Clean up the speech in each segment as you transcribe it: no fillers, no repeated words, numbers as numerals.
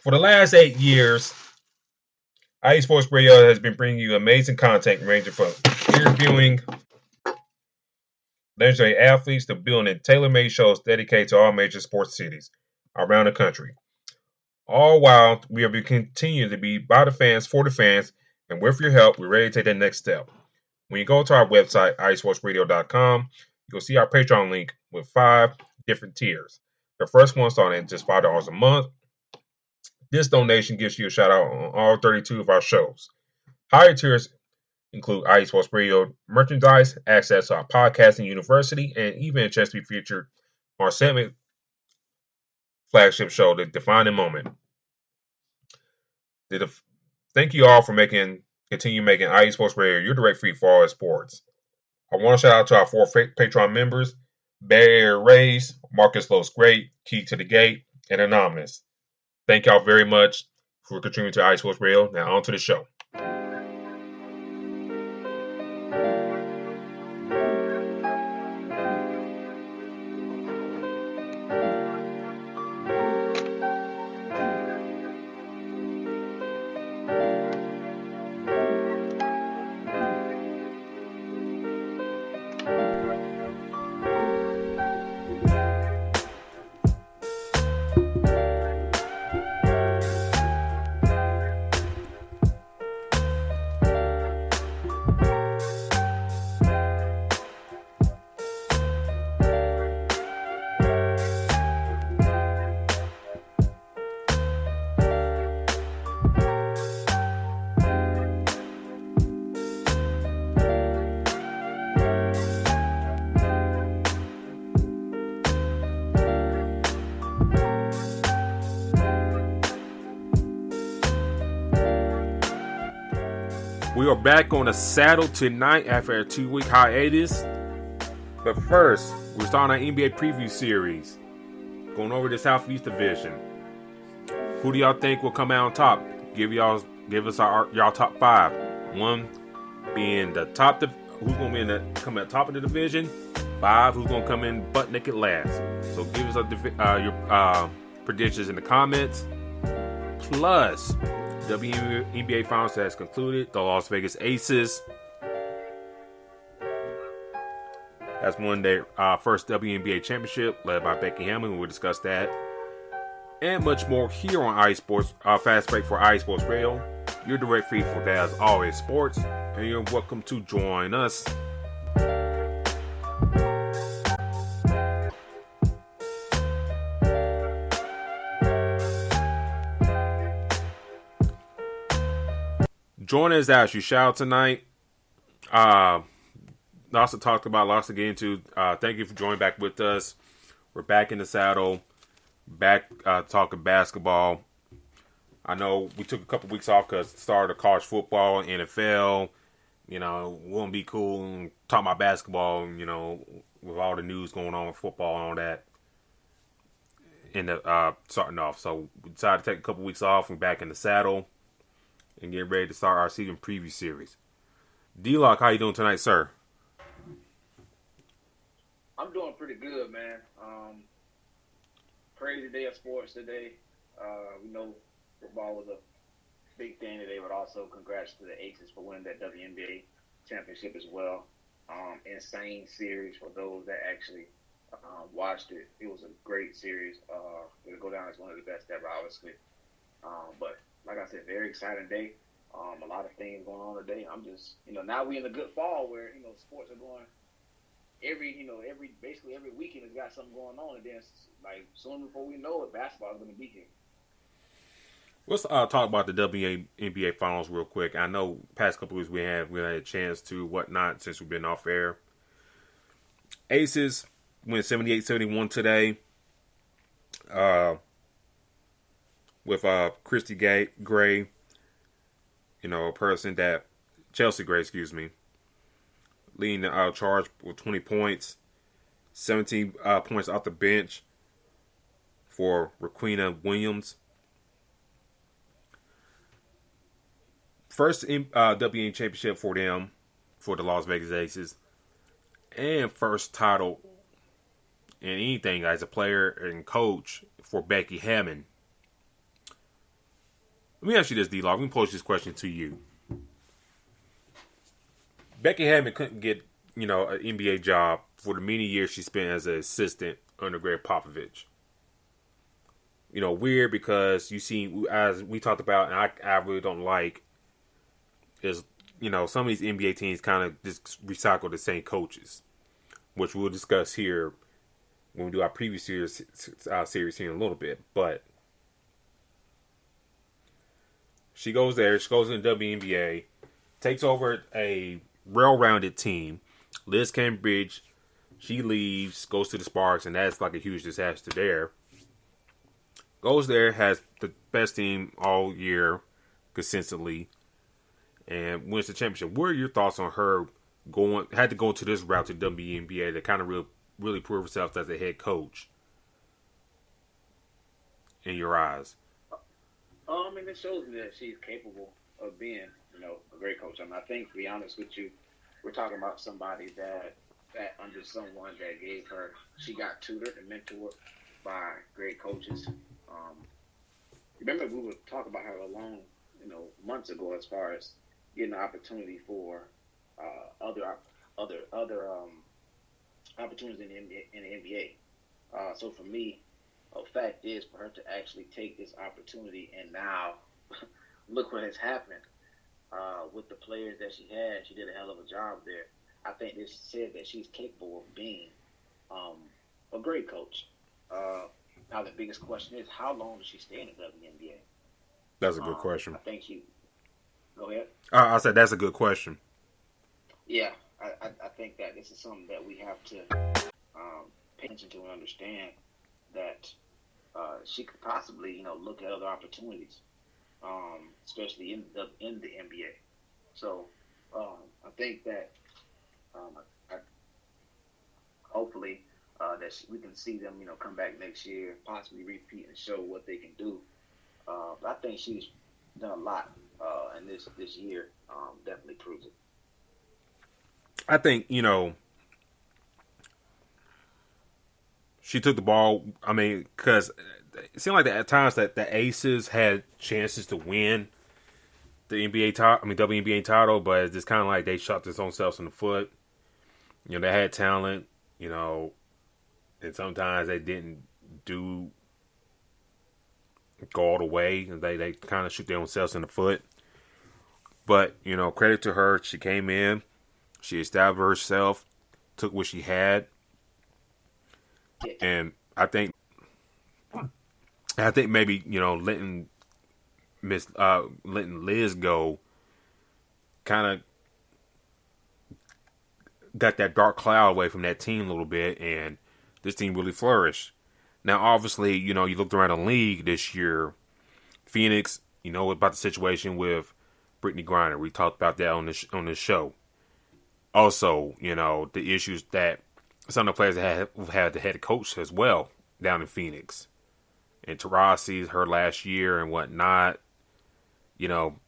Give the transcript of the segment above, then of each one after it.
For the last 8 years, IE Sports Radio has been bringing you amazing content ranging from interviewing legendary athletes to building tailor-made shows dedicated to all major sports cities around the country. All while we are continuing to be by the fans, for the fans, and with your help, we're ready to take that next step. When you go to our website, isportsradio.com, you'll see our Patreon link with 5 different tiers. The first one starting at just $5 a month. This donation gives you a shout out on all 32 of our shows. Higher tiers include IE Sports Radio merchandise, access to our podcasting university, and even a chance to be featured on our segment flagship show, The Defining Moment. Thank you all for continue making IE Sports Radio your direct feed for all sports. I want to shout out to our 4 Patreon members: Bay Area Rays, Marcus Lowe's Great, Key to the Gate, and Anonymous. Thank y'all very much for contributing to IE Sports Radio. Now on to the show. We are back on the saddle tonight after a 2-week hiatus. But first, we're starting our NBA preview series. Going over the Southeast Division. Who do y'all think will come out on top? Give us y'all top 5. 1 being the top. Who's going to be come at top of the division? 5 who's going to come in butt naked last. So give us your predictions in the comments. Plus, WNBA Finals has concluded. The Las Vegas Aces has won their first WNBA championship, led by Becky Hammond. We'll discuss that and much more here on IE Sports Fast Break for IE Sports Radio. Your direct feed for that, as always, sports, and you're welcome to join us. Join us as you shout tonight. Lots to talk about, lots to get into. Thank you for joining back with us. We're back in the saddle, back talking basketball. I know we took a couple weeks off because the start of college football, NFL. You know, wouldn't be cool and talk about basketball, you know, with all the news going on with football and all that. Starting off. So we decided to take a couple weeks off. We're back in the saddle and get ready to start our season preview series. D-Lock, how you doing tonight, sir? I'm doing pretty good, man. Crazy day of sports today. We know football was a big thing today, but also congrats to the Aces for winning that WNBA championship as well. Insane series for those that actually watched it. It was a great series. It'll go down as one of the best ever, obviously. But like I said, very exciting day. A lot of things going on today. I'm just, now we in a good fall where, sports are going basically every weekend has got something going on. And then, like, soon before we know it, basketball is going to be here. Let's talk about the WNBA Finals real quick. I know past couple weeks we had a chance to whatnot since we've been off air. Aces went 78-71 today. With Christy Gray, a person that Chelsea Gray, leading the charge with 20 points, 17 points off the bench for Raquina Williams. First WNBA championship for them, for the Las Vegas Aces, and first title in anything as a player and coach for Becky Hammond. Let me ask you this, D-Law. Let me pose this question to you. Becky Hammond couldn't get, an NBA job for the many years she spent as an assistant under Greg Popovich. Weird because you see, as we talked about, and I really don't like, is, some of these NBA teams kind of just recycle the same coaches, which we'll discuss here when we do our previous series here in a little bit. But she goes there, she goes in the WNBA, takes over a well-rounded team. Liz Cambridge, she leaves, goes to the Sparks, and that's like a huge disaster there. Goes there, has the best team all year consistently, and wins the championship. What are your thoughts on her had to go to this route to WNBA to kind of really prove herself as a head coach in your eyes? It shows that she's capable of being, a great coach. I think, to be honest with you, we're talking about somebody that under someone that gave her, she got tutored and mentored by great coaches. Remember, we were talking about her alone, months ago, as far as getting an opportunity for other opportunities in the NBA. So for me, a fact is for her to actually take this opportunity, and now look what has happened with the players that she had. She did a hell of a job there. I think this said that she's capable of being a great coach. Now the biggest question is, how long does she stay in the WNBA? That's a good question. I think she. Go ahead. I said that's a good question. Yeah, I think that this is something that we have to pay attention to and understand that she could possibly, look at other opportunities, especially in the NBA. So I think that hopefully that we can see them, come back next year, possibly repeat and show what they can do. But I think she's done a lot, and this year definitely proves it. I think, she took the ball. I mean, because it seemed like that at times that the Aces had chances to win the WNBA title, but it's just kind of like they shot their own selves in the foot. They had talent, and sometimes they didn't go all the way. They kind of shoot their own selves in the foot. But, credit to her. She came in. She established herself, took what she had. And I think maybe, letting Liz go kind of got that dark cloud away from that team a little bit, and this team really flourished. Now, obviously, you looked around the league this year. Phoenix, about the situation with Brittany Griner. We talked about that on this show. Also, the issues that some of the players have had the head coach as well down in Phoenix. And Taurasi, her last year and whatnot, I don't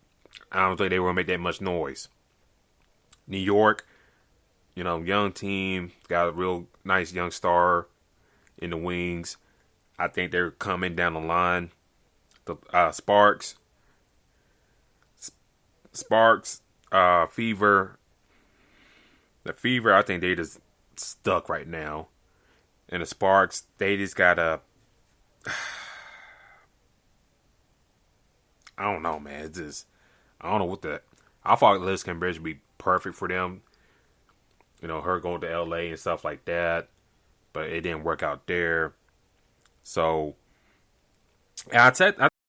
think they were going to make that much noise. New York, young team, got a real nice young star in the wings. I think they're coming down the line. The Sparks, Fever. The Fever, I think they just stuck right now. And the Sparks, they just gotta. I don't know, man. It's just, I don't know what the. I thought Liz Cambridge would be perfect for them. Her going to LA and stuff like that. But it didn't work out there. So, I